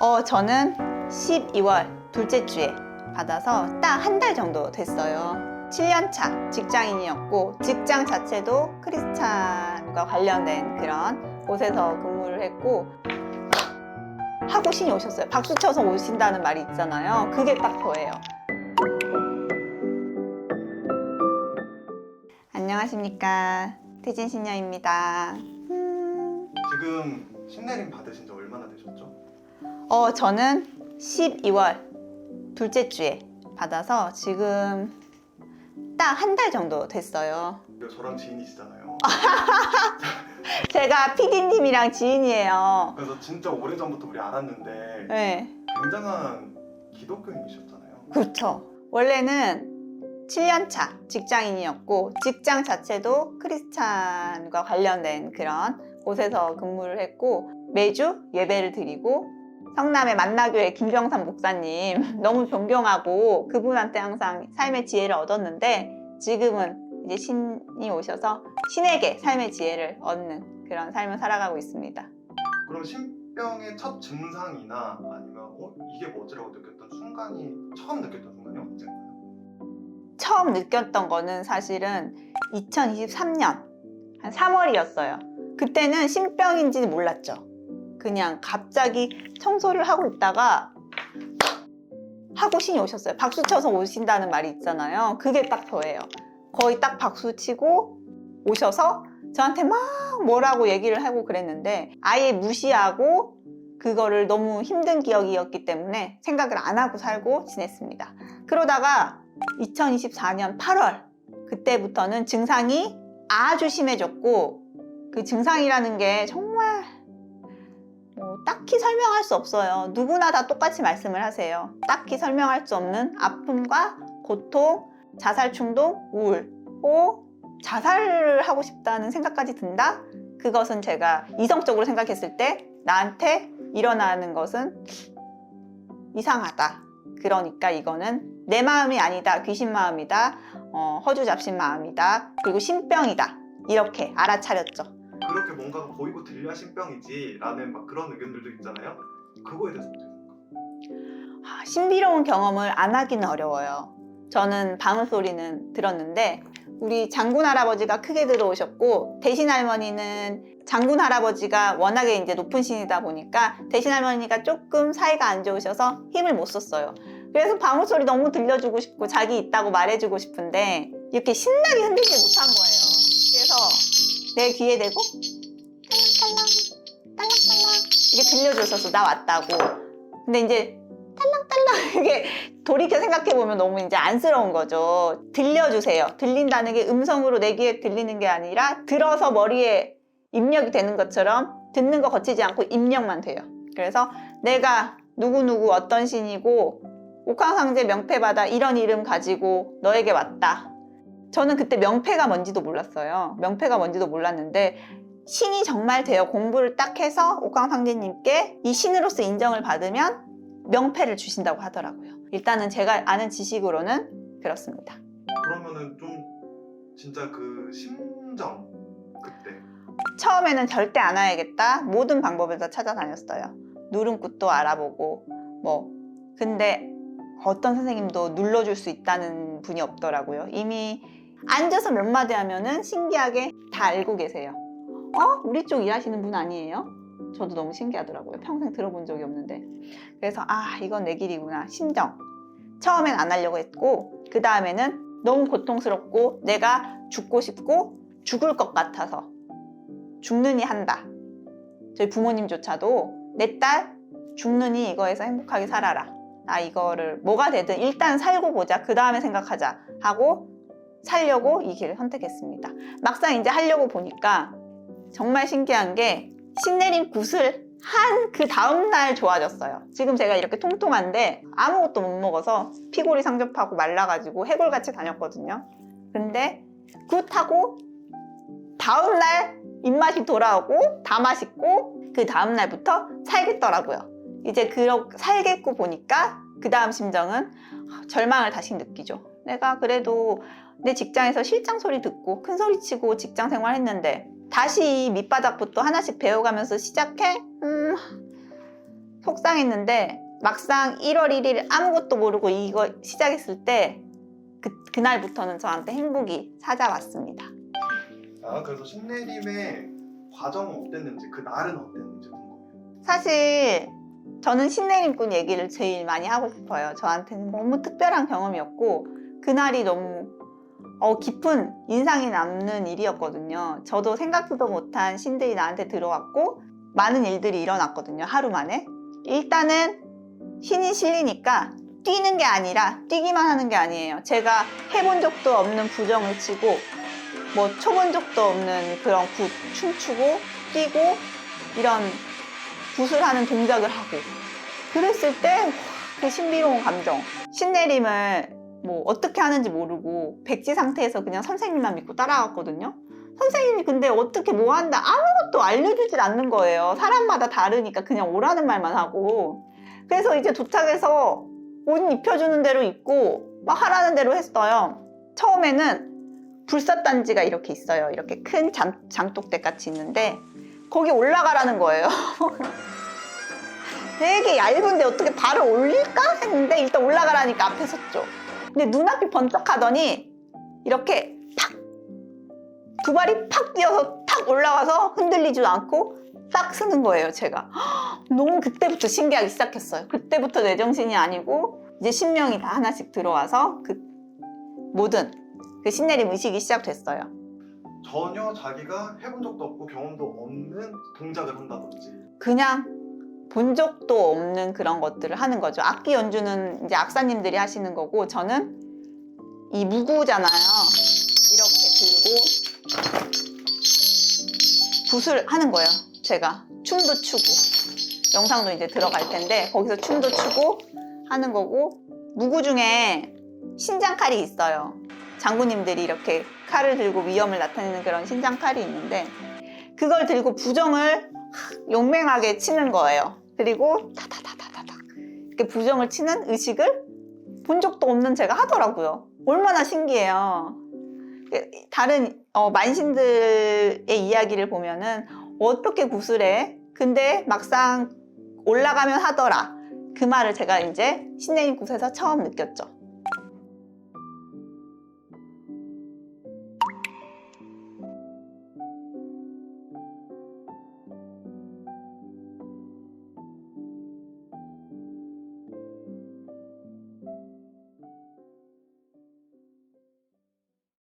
저는 12월 둘째 주에 받아서 딱 한 달 정도 됐어요. 7년차 직장인이었고 직장 자체도 크리스찬과 관련된 그런 곳에서 근무를 했고 하고 신이 오셨어요. 박수 쳐서 오신다는 말이 있잖아요. 그게 딱 저예요. 안녕하십니까, 태진 신녀입니다. 지금 신내림 받으신 지 얼마나 되셨죠? 저는 12월 둘째 주에 받아서 지금 딱 한 달 정도 됐어요. 저랑 지인이시잖아요. 제가 PD님이랑 지인이에요. 그래서 진짜 오래전부터 우리 알았는데 네, 굉장한 기독교인이셨잖아요. 그렇죠. 원래는 7년차 직장인이었고 직장 자체도 크리스찬과 관련된 그런 곳에서 근무를 했고 매주 예배를 드리고 성남의 만나교회 김병삼 목사님 너무 존경하고 그분한테 항상 삶의 지혜를 얻었는데 지금은 이제 신이 오셔서 신에게 삶의 지혜를 얻는 그런 삶을 살아가고 있습니다. 그럼 신병의 첫 증상이나 아니면 이게 뭐지라고 느꼈던 순간이 처음 느꼈던 순간이 언제인가요? 처음 느꼈던 거는 사실은 2023년 한 3월이었어요. 그때는 신병인지 몰랐죠. 그냥 갑자기 청소를 하고 있다가 하고 신이 오셨어요. 박수 쳐서 오신다는 말이 있잖아요. 그게 딱 저예요. 거의 딱 박수 치고 오셔서 저한테 막 뭐라고 얘기를 하고 그랬는데 아예 무시하고 그거를 너무 힘든 기억이었기 때문에 생각을 안 하고 살고 지냈습니다. 그러다가 2024년 8월 그때부터는 증상이 아주 심해졌고 그 증상이라는 게 정말 딱히 설명할 수 없어요. 누구나 다 똑같이 말씀을 하세요. 딱히 설명할 수 없는 아픔과 고통, 자살 충동, 우울, 자살을 하고 싶다는 생각까지 든다? 그것은 제가 이성적으로 생각했을 때 나한테 일어나는 것은 이상하다. 그러니까 이거는 내 마음이 아니다. 귀신 마음이다. 허주잡신 마음이다. 그리고 신병이다. 이렇게 알아차렸죠. 그렇게 뭔가가 보이고 들려야 신병이지 라는 막 그런 의견들도 있잖아요. 그거에 대해서 어떻게 생각해요? 신비로운 경험을 안 하기는 어려워요. 저는 방울소리는 들었는데 우리 장군 할아버지가 크게 들어오셨고 대신 할머니는 장군 할아버지가 워낙에 이제 높은 신이다 보니까 대신 할머니가 조금 사이가 안 좋으셔서 힘을 못 썼어요. 그래서 방울소리 너무 들려주고 싶고 자기 있다고 말해주고 싶은데 이렇게 신나게 흔들지 못한 거예요. 그래서 내 귀에 대고 딸랑딸랑 딸랑딸랑 이게 들려줬었어. 나 왔다고. 근데 이제 딸랑딸랑 이게 돌이켜 생각해보면 너무 이제 안쓰러운 거죠. 들려주세요. 들린다는 게 음성으로 내 귀에 들리는 게 아니라 들어서 머리에 입력이 되는 것처럼 듣는 거 거치지 않고 입력만 돼요. 그래서 내가 누구누구 어떤 신이고 옥황상제 명패받아 이런 이름 가지고 너에게 왔다. 저는 그때 명패가 뭔지도 몰랐어요. 명패가 뭔지도 몰랐는데 신이 정말 되어 공부를 딱 해서 옥황상제님께 이 신으로서 인정을 받으면 명패를 주신다고 하더라고요. 일단은 제가 아는 지식으로는 그렇습니다. 그러면은 좀 진짜 그 심정 그때 처음에는 절대 안 와야겠다. 모든 방법을 다 찾아다녔어요. 누름굿도 알아보고 근데 어떤 선생님도 눌러줄 수 있다는 분이 없더라고요. 이미 앉아서 몇 마디 하면은 신기하게 다 알고 계세요. 우리 쪽 일하시는 분 아니에요? 저도 너무 신기하더라고요. 평생 들어본 적이 없는데. 그래서 이건 내 길이구나. 심정. 처음엔 안 하려고 했고 그 다음에는 너무 고통스럽고 내가 죽고 싶고 죽을 것 같아서 죽느니 한다. 저희 부모님조차도 내 딸 죽느니 이거에서 행복하게 살아라. 이거를 뭐가 되든 일단 살고 보자. 그 다음에 생각하자 하고 살려고 이 길을 선택했습니다. 막상 이제 하려고 보니까 정말 신기한 게 신내림 굿을 한 그 다음날 좋아졌어요. 지금 제가 이렇게 통통한데 아무것도 못 먹어서 피골이 상접하고 말라가지고 해골같이 다녔거든요. 근데 굿하고 다음날 입맛이 돌아오고 다 맛있고 그 다음날부터 살겠더라고요. 이제 살겠고 보니까 그 다음 심정은 절망을 다시 느끼죠. 내가 그래도 내 직장에서 실장 소리 듣고 큰 소리 치고 직장 생활했는데 다시 밑바닥부터 하나씩 배워가면서 시작해? 속상했는데 막상 1월 1일 아무것도 모르고 이거 시작했을 때 그날부터는 저한테 행복이 찾아왔습니다. 그래서 신내림의 과정은 어땠는지, 그 날은 어땠는지 궁금해요. 사실 저는 신내림꾼 얘기를 제일 많이 하고 싶어요. 저한테는 너무 특별한 경험이었고 그날이 너무 깊은 인상이 남는 일이었거든요. 저도 생각지도 못한 신들이 나한테 들어왔고 많은 일들이 일어났거든요. 하루 만에. 일단은 신이 실리니까 뛰는 게 아니라 뛰기만 하는 게 아니에요. 제가 해본 적도 없는 부정을 치고 뭐 쳐본 적도 없는 그런 춤추고 뛰고 이런 굿을 하는 동작을 하고 그랬을 때 그 신비로운 감정. 신내림을 뭐 어떻게 하는지 모르고 백지 상태에서 그냥 선생님만 믿고 따라갔거든요. 선생님이 근데 어떻게 뭐 한다 아무것도 알려주질 않는 거예요. 사람마다 다르니까 그냥 오라는 말만 하고. 그래서 이제 도착해서 옷 입혀주는 대로 입고 막 하라는 대로 했어요. 처음에는 불사단지가 이렇게 있어요. 이렇게 큰 장독대 같이 있는데 거기 올라가라는 거예요. 되게 얇은데 어떻게 발을 올릴까 했는데 일단 올라가라니까 앞에 섰죠. 근데 눈앞이 번쩍하더니 이렇게 팍! 두 발이 팍 뛰어서 탁 올라가서 흔들리지도 않고 딱 쓰는 거예요, 제가. 너무 그때부터 신기하기 시작했어요. 그때부터 내 정신이 아니고 이제 신명이 다 하나씩 들어와서 그 모든 그 신내림 의식이 시작됐어요. 전혀 자기가 해본 적도 없고 경험도 없는 동작을 한다든지. 그냥 본 적도 없는 그런 것들을 하는 거죠. 악기 연주는 이제 악사님들이 하시는 거고 저는 이 무구잖아요. 이렇게 들고 굿을 하는 거예요. 제가 춤도 추고 영상도 이제 들어갈 텐데 거기서 춤도 추고 하는 거고 무구 중에 신장칼이 있어요. 장군님들이 이렇게 칼을 들고 위험을 나타내는 그런 신장칼이 있는데 그걸 들고 부정을 용맹하게 치는 거예요. 그리고 타타타타타타 이렇게 부정을 치는 의식을 본 적도 없는 제가 하더라고요. 얼마나 신기해요. 다른 만신들의 이야기를 보면은 어떻게 구슬해? 근데 막상 올라가면 하더라. 그 말을 제가 이제 신내림 굿에서 처음 느꼈죠.